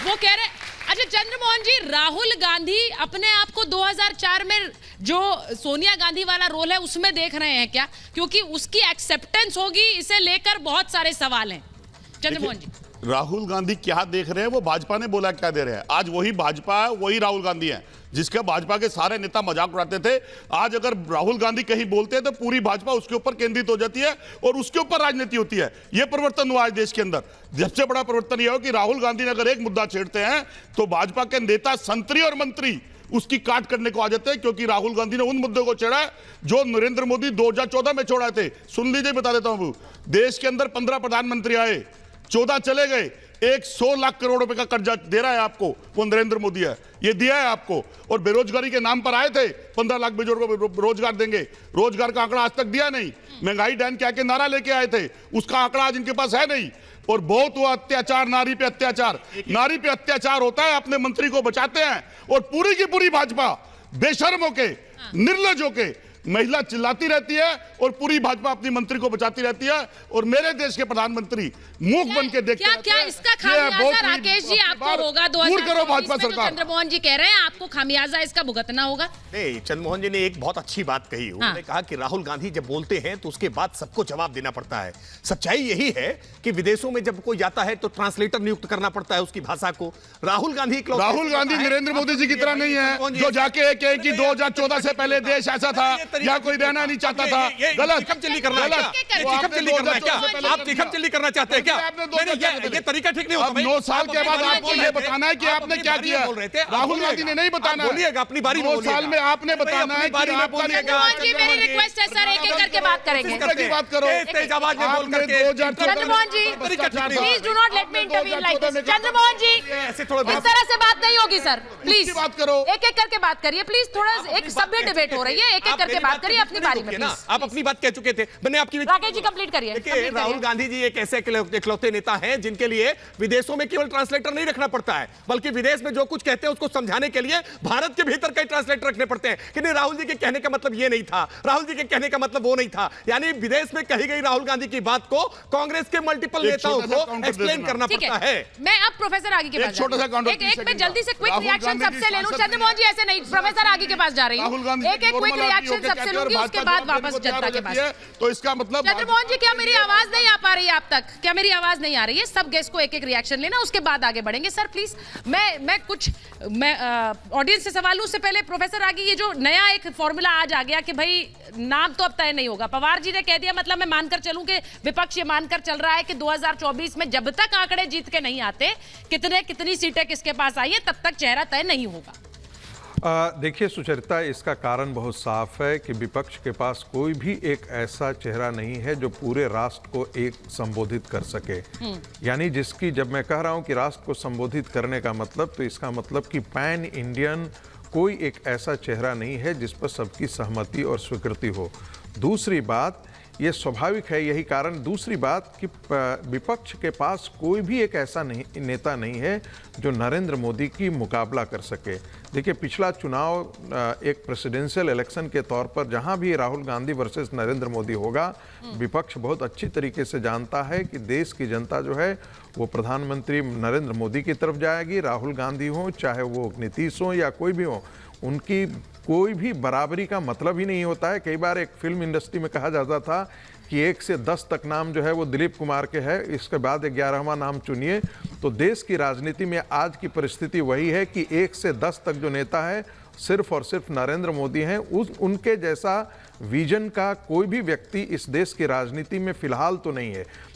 वो कह रहे, अच्छा चंद्रमोहन जी, राहुल गांधी अपने आप को 2004 में जो सोनिया गांधी वाला रोल है उसमें देख रहे हैं क्या? क्योंकि उसकी एक्सेप्टेंस होगी, इसे लेकर बहुत सारे सवाल हैं। चंद्रमोहन जी, राहुल गांधी क्या देख रहे हैं, वो भाजपा ने बोला क्या दे रहे हैं। आज वही भाजपा है, वही राहुल गांधी है जिसके भाजपा के सारे नेता मजाक उड़ाते थे। आज अगर राहुल गांधी कहीं बोलते हैं तो पूरी भाजपा उसके ऊपर केंद्रित हो जाती है और उसके ऊपर राजनीति होती है। यह परिवर्तन हुआ है देश के अंदर। सबसे बड़ा परिवर्तन यह हो कि राहुल गांधी ने अगर एक मुद्दा छेड़ते हैं तो भाजपा के नेता, संतरी और मंत्री उसकी काट करने को आ जाते हैं, क्योंकि राहुल गांधी ने उन मुद्दों को छेड़ा जो नरेंद्र मोदी 2014 में छोड़ा थे। सुन लीजिए, बता देता हूं। देश के अंदर 15 प्रधानमंत्री आए, 14 चले गए। 100 लाख करोड़ रुपए का कर्जा दे रहा है आपको, वो नरेंद्र मोदी है, ये दिया है आपको। और बेरोजगारी के नाम पर आए थे, 15 लाख बेरोजगार को रोजगार देंगे। रोजगार का आंकड़ा आज तक दिया नहीं। महंगाई डैन क्या के नारा लेके आए थे, उसका आंकड़ा आज इनके पास है नहीं। और बहुत हुआ अत्याचार, नारी पे अत्याचार। नारी पे अत्याचार होता है, अपने मंत्री को बचाते हैं और पूरी की पूरी भाजपा बेशर्म होके, निर्लज होके महिला चिल्लाती रहती है और पूरी भाजपा अपनी मंत्री को बचाती रहती है। और मेरे देश के प्रधानमंत्री मूक बन के देखते हैं। क्या इसका खामियाजा राकेश जी आपको होगा? 2024 में तो चंद्रमोहन जी कह रहे हैं आपको खामियाजा इसका भुगतना होगा। नहीं, चंद्रमोहन जी ने एक बहुत अच्छी बात कही। उन्होंने कहा कि राहुल गांधी जब बोलते हैं तो उसके बाद सबको जवाब देना पड़ता है। सच्चाई यही है कि विदेशों में जब कोई जाता है तो ट्रांसलेटर नियुक्त करना पड़ता है उसकी भाषा को। राहुल गांधी नरेंद्र मोदी जी की तरह नहीं है जो जाके कहे कि 2014 से पहले देश ऐसा था, यहाँ कोई रहना नहीं चाहता था। गलत चिल्ली करना क्या? आप चिल्ली करना चाहते हैं क्या? ये तरीका ठीक नहीं होता। 9 साल के बाद आपको ये बताना है कि आपने क्या किया। राहुल गांधी ने नहीं बताना, बोलिएगा अपनी बारी में। 9 साल में आपने बताना है। चंद्रमोहन जी, मेरी रिक्वेस्ट है सर, एक एक करके बात करेंगे। बात करो, Chandramohan ji, please do not let me intervene like this. Chandramohan ji, इस तरह से बात नहीं होगी सर, प्लीज बात करो। एक एक करके बात करिए प्लीज। थोड़ा एक सभ्य डिबेट हो रही है, एक एक करके बात करिए अपनी बारी में। आप अपनी बात कह चुके थे, मैंने आपकी। राकेश जी कंप्लीट करिए। देखिए, राहुल गांधी जी एक ऐसे इकलौते नेता हैं जिनके लिए विदेशों में केवल ट्रांसलेटर नहीं रखना पड़ता है, बल्कि विदेश में जो कुछ कहते हैं उसको समझाने के लिए भारत के भीतर कई ट्रांसलेटर रखने पड़ते हैं कि नहीं, राहुल जी के कहने का मतलब ये नहीं था, राहुल जी के कहने का मतलब वो नहीं था। यानी विदेश में कही गई राहुल गांधी की बात को कांग्रेस के मल्टीपल नेताओं को एक्सप्लेन करना पड़ता है। मैं अब प्रोफेसर आगे के पास एक मैं जल्दी से क्विक रिएक्शन सबसे ले लूं। चंद्रमोहन जी ऐसे नहीं, प्रोफेसर आगे के पास जा रही हूं। एक एक क्विक रिएक्शन सबसे लूंगी, उसके बाद वापस जनता के पास। तो इसका मतलब चंद्रमोहन जी, क्या मेरी आवाज नहीं आ पा रही है आप तक? क्या मेरी आवाज नहीं आ रही है? सब गेस्ट को एक एक रिएक्शन लेना, उसके बाद आगे बढ़ेंगे। सर प्लीज, मैं ऑडियंस से सवाल लूं उससे पहले प्रोफेसर आगे, ये जो नया एक फॉर्मूला आज आ गया कि भाई नाम तो अब तय नहीं होगा, पवार जी ने कह दिया, मतलब मैं मानकर चलूं कि विपक्ष ये मानकर चल रहा है कि 2024 में जब तक आंकड़े जीत के नहीं आते, कितनी सीटें किसके पास आई है, तब तक चेहरा तय नहीं होगा। देखिए सुचरिता, इसका कारण बहुत साफ है कि विपक्ष के पास कोई भी एक ऐसा चेहरा नहीं है जो पूरे राष्ट्र को एक संबोधित कर सके। यानी जिसकी, जब मैं कह रहा हूं कि राष्ट्र को संबोधित करने का मतलब, तो इसका मतलब कि पैन इंडियन कोई एक ऐसा चेहरा नहीं है जिस पर सबकी सहमति और स्वीकृति हो। दूसरी बात, ये स्वाभाविक है, यही कारण। दूसरी बात कि विपक्ष के पास कोई भी एक ऐसा नेता नहीं है जो नरेंद्र मोदी की मुकाबला कर सके। देखिए, पिछला चुनाव एक प्रेसिडेंशियल इलेक्शन के तौर पर जहां भी राहुल गांधी वर्सेस नरेंद्र मोदी होगा, विपक्ष बहुत अच्छी तरीके से जानता है कि देश की जनता जो है वो प्रधानमंत्री नरेंद्र मोदी की तरफ जाएगी। राहुल गांधी हो, चाहे वो नीतीश हो या कोई भी हो, उनकी कोई भी बराबरी का मतलब ही नहीं होता है। कई बार एक फिल्म इंडस्ट्री में कहा जाता था कि 1 से 10 तक नाम जो है वो दिलीप कुमार के है, इसके बाद 11वां नाम चुनिए। तो देश की राजनीति में आज की परिस्थिति वही है कि 1 से 10 तक जो नेता है सिर्फ और सिर्फ नरेंद्र मोदी हैं। उनके जैसा विजन का कोई भी व्यक्ति इस देश की राजनीति में फिलहाल तो नहीं है।